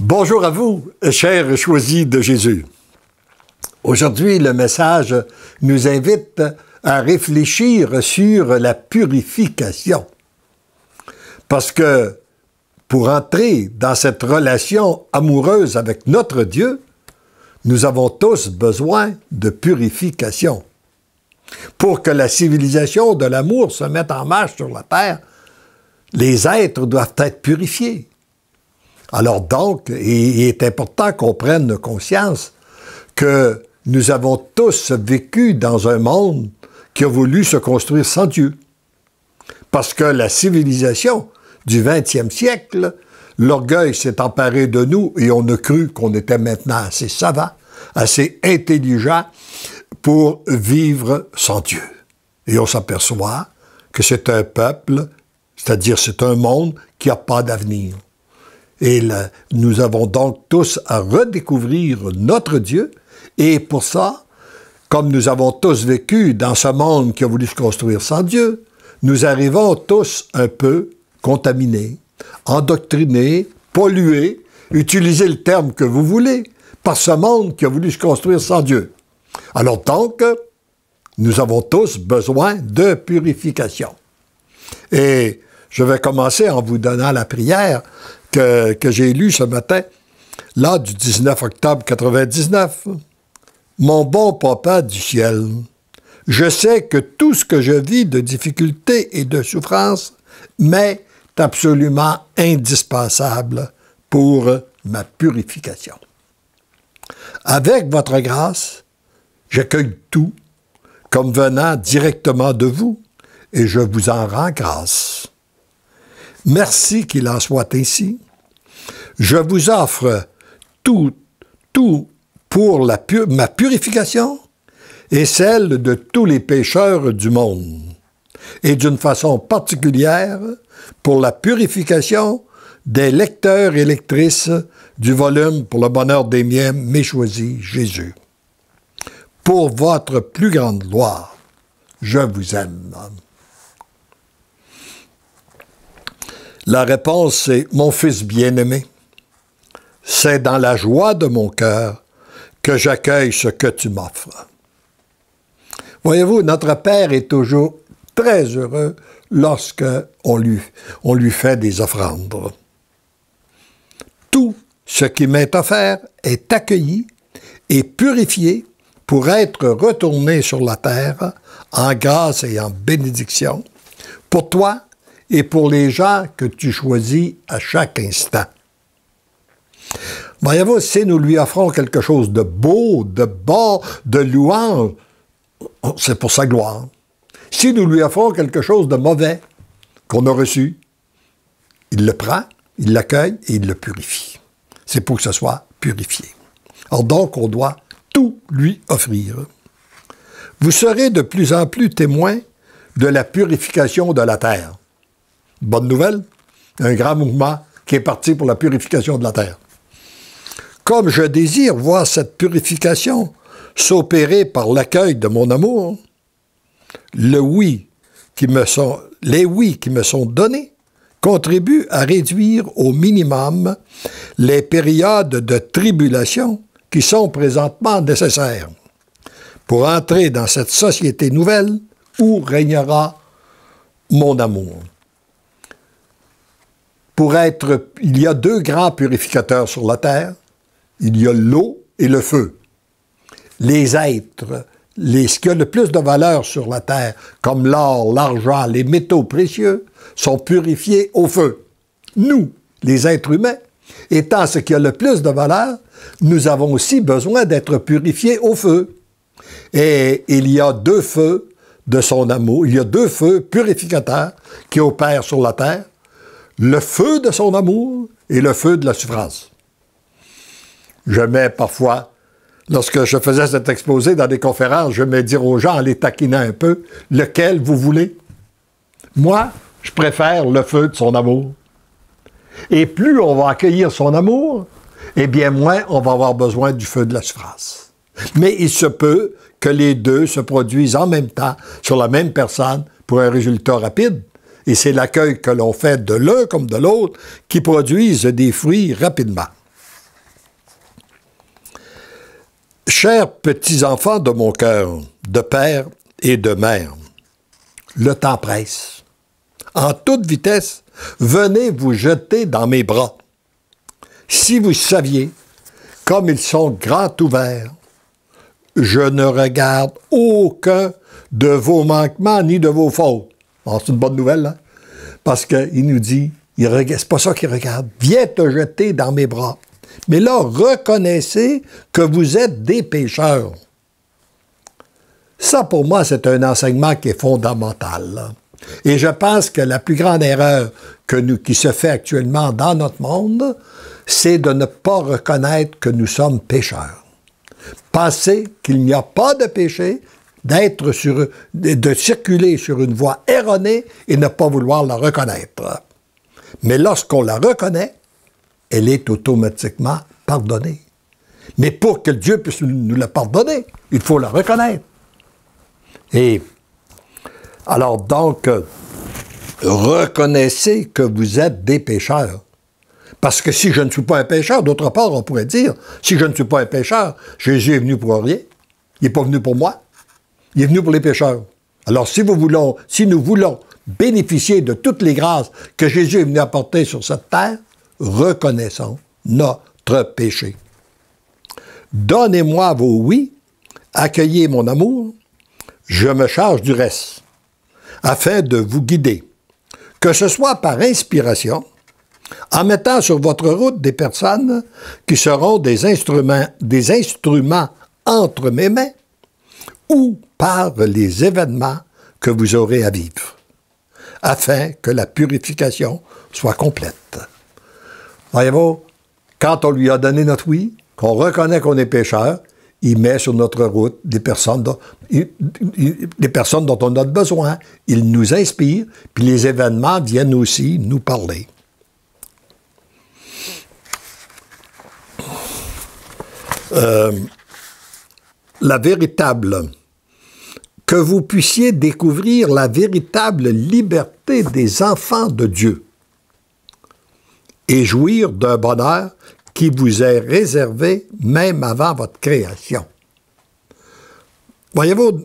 Bonjour à vous, chers choisis de Jésus. Aujourd'hui, le message nous invite à réfléchir sur la purification. Parce que pour entrer dans cette relation amoureuse avec notre Dieu, nous avons tous besoin de purification. Pour que la civilisation de l'amour se mette en marche sur la terre, les êtres doivent être purifiés. Alors donc, il est important qu'on prenne conscience que nous avons tous vécu dans un monde qui a voulu se construire sans Dieu. Parce que la civilisation du 20e siècle, l'orgueil s'est emparé de nous et on a cru qu'on était maintenant assez savant, assez intelligent pour vivre sans Dieu. Et on s'aperçoit que c'est un peuple, c'est-à-dire c'est un monde qui n'a pas d'avenir. Et nous avons donc tous à redécouvrir notre Dieu. Et pour ça, comme nous avons tous vécu dans ce monde qui a voulu se construire sans Dieu, nous arrivons tous un peu contaminés, endoctrinés, pollués, utilisez le terme que vous voulez, par ce monde qui a voulu se construire sans Dieu. Alors donc, nous avons tous besoin de purification. Et je vais commencer en vous donnant la prière que j'ai lue ce matin, là du 19 octobre 99. Mon bon papa du ciel, je sais que tout ce que je vis de difficultés et de souffrances m'est absolument indispensable pour ma purification. Avec votre grâce, j'accueille tout comme venant directement de vous et je vous en rends grâce. Merci qu'il en soit ainsi. Je vous offre tout pour ma purification et celle de tous les pécheurs du monde, et d'une façon particulière pour la purification des lecteurs et lectrices du volume pour le bonheur des miens, mes choisis, Jésus. Pour votre plus grande gloire, je vous aime. La réponse est « Mon fils bien-aimé, c'est dans la joie de mon cœur que j'accueille ce que tu m'offres. » Voyez-vous, notre Père est toujours très heureux lorsque on lui fait des offrandes. Tout ce qui m'est offert est accueilli et purifié pour être retourné sur la terre en grâce et en bénédiction pour toi et pour les gens que tu choisis à chaque instant. Voyez-vous, si nous lui offrons quelque chose de beau, de bon, de louange, c'est pour sa gloire. Si nous lui offrons quelque chose de mauvais qu'on a reçu, il le prend, il l'accueille et il le purifie. C'est pour que ce soit purifié. Alors donc, on doit tout lui offrir. Vous serez de plus en plus témoins de la purification de la terre. Bonne nouvelle, un grand mouvement qui est parti pour la purification de la terre. Comme je désire voir cette purification s'opérer par l'accueil de mon amour, les oui qui me sont donnés contribuent à réduire au minimum les périodes de tribulation qui sont présentement nécessaires pour entrer dans cette société nouvelle où régnera mon amour. Il y a deux grands purificateurs sur la terre. Il y a l'eau et le feu. Les êtres, ce qui a le plus de valeur sur la terre, comme l'or, l'argent, les métaux précieux, sont purifiés au feu. Nous, les êtres humains, étant ce qui a le plus de valeur, nous avons aussi besoin d'être purifiés au feu. Et il y a deux feux de son amour, il y a deux feux purificateurs qui opèrent sur la terre. Le feu de son amour et le feu de la souffrance. Je mets parfois, lorsque je faisais cet exposé dans des conférences, je mets dire aux gens, en les taquinant un peu, lequel vous voulez. Moi, je préfère le feu de son amour. Et plus on va accueillir son amour, eh bien moins on va avoir besoin du feu de la souffrance. Mais il se peut que les deux se produisent en même temps sur la même personne pour un résultat rapide. Et c'est l'accueil que l'on fait de l'un comme de l'autre qui produisent des fruits rapidement. Chers petits-enfants de mon cœur, de père et de mère, le temps presse. En toute vitesse, venez vous jeter dans mes bras. Si vous saviez comme ils sont grands ouverts, je ne regarde aucun de vos manquements ni de vos fautes. Bon, c'est une bonne nouvelle, hein? Parce qu'il nous dit, c'est pas ça qu'il regarde. Viens te jeter dans mes bras. Mais là, reconnaissez que vous êtes des pécheurs. Ça, pour moi, c'est un enseignement qui est fondamental, là. Et je pense que la plus grande erreur qui se fait actuellement dans notre monde, c'est de ne pas reconnaître que nous sommes pécheurs. Penser qu'il n'y a pas de péché, de circuler sur une voie erronée et ne pas vouloir la reconnaître. Mais lorsqu'on la reconnaît, elle est automatiquement pardonnée. Mais pour que Dieu puisse nous la pardonner, il faut la reconnaître. Et alors donc, reconnaissez que vous êtes des pécheurs. Parce que si je ne suis pas un pécheur, d'autre part, on pourrait dire, si je ne suis pas un pécheur, Jésus est venu pour rien. Il n'est pas venu pour moi. Il est venu pour les pécheurs. Alors, si nous voulons bénéficier de toutes les grâces que Jésus est venu apporter sur cette terre, reconnaissons notre péché. Donnez-moi vos oui, accueillez mon amour, je me charge du reste, afin de vous guider, que ce soit par inspiration, en mettant sur votre route des personnes qui seront des instruments entre mes mains, ou par les événements que vous aurez à vivre, afin que la purification soit complète. Voyez-vous, quand on lui a donné notre oui, qu'on reconnaît qu'on est pécheur, il met sur notre route des personnes dont on a besoin. Il nous inspire, puis les événements viennent aussi nous parler. Que vous puissiez découvrir la véritable liberté des enfants de Dieu et jouir d'un bonheur qui vous est réservé même avant votre création. Voyez-vous,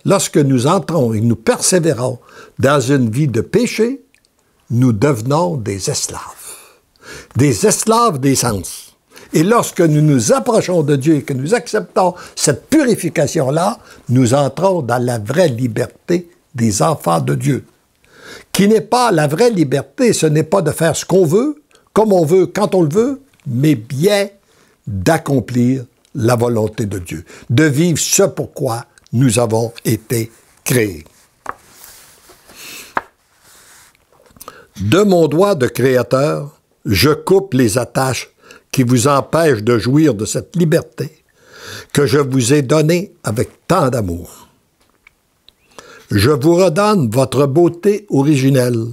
lorsque nous entrons et nous persévérons dans une vie de péché, nous devenons des esclaves des sens. Et lorsque nous nous approchons de Dieu et que nous acceptons cette purification-là, nous entrons dans la vraie liberté des enfants de Dieu. Qui n'est pas la vraie liberté, ce n'est pas de faire ce qu'on veut, comme on veut, quand on le veut, mais bien d'accomplir la volonté de Dieu, de vivre ce pourquoi nous avons été créés. De mon doigt de créateur, je coupe les attaches qui vous empêchent de jouir de cette liberté que je vous ai donnée avec tant d'amour. Je vous redonne votre beauté originelle.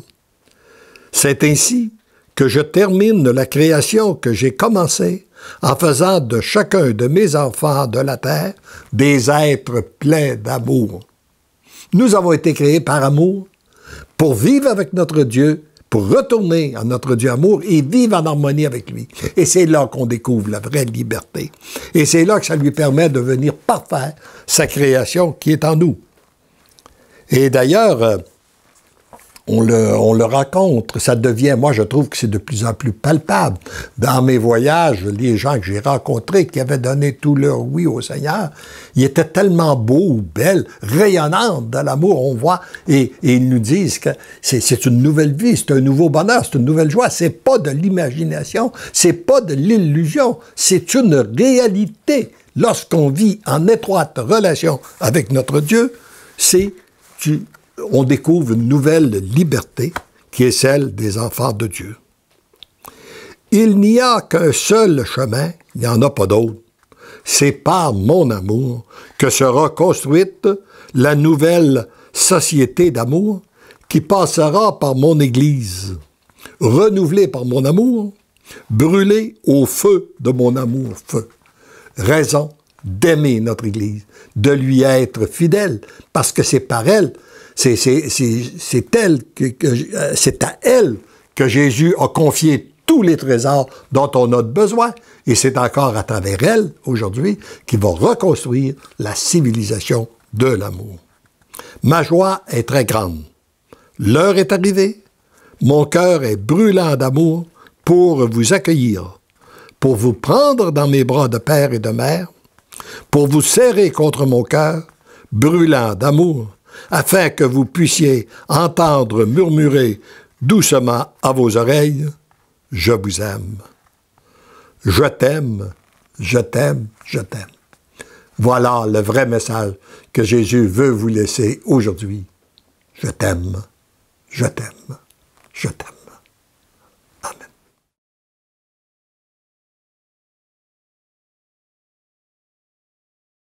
C'est ainsi que je termine la création que j'ai commencée en faisant de chacun de mes enfants de la terre des êtres pleins d'amour. Nous avons été créés par amour pour vivre avec notre Dieu, pour retourner à notre Dieu amour et vivre en harmonie avec lui. Et c'est là qu'on découvre la vraie liberté. Et c'est là que ça lui permet de venir parfaire sa création qui est en nous. Et d'ailleurs, on le rencontre, ça devient, moi je trouve que c'est de plus en plus palpable. Dans mes voyages, les gens que j'ai rencontrés, qui avaient donné tout leur oui au Seigneur, ils étaient tellement beaux ou belles, rayonnantes de l'amour, on voit, et ils nous disent que c'est une nouvelle vie, c'est un nouveau bonheur, c'est une nouvelle joie, c'est pas de l'imagination, c'est pas de l'illusion, c'est une réalité. Lorsqu'on vit en étroite relation avec notre Dieu, on découvre une nouvelle liberté qui est celle des enfants de Dieu. Il n'y a qu'un seul chemin, il n'y en a pas d'autre. C'est par mon amour que sera construite la nouvelle société d'amour qui passera par mon Église, renouvelée par mon amour, brûlée au feu de mon amour-feu. Raison d'aimer notre Église, de lui être fidèle, parce que c'est par elle, c'est à elle que Jésus a confié tous les trésors dont on a besoin. Et c'est encore à travers elle, aujourd'hui, qu'il va reconstruire la civilisation de l'amour. Ma joie est très grande. L'heure est arrivée. Mon cœur est brûlant d'amour pour vous accueillir, pour vous prendre dans mes bras de père et de mère, pour vous serrer contre mon cœur, brûlant d'amour, afin que vous puissiez entendre murmurer doucement à vos oreilles, « Je vous aime. Je t'aime, je t'aime, je t'aime. » Voilà le vrai message que Jésus veut vous laisser aujourd'hui. Je t'aime, je t'aime, je t'aime.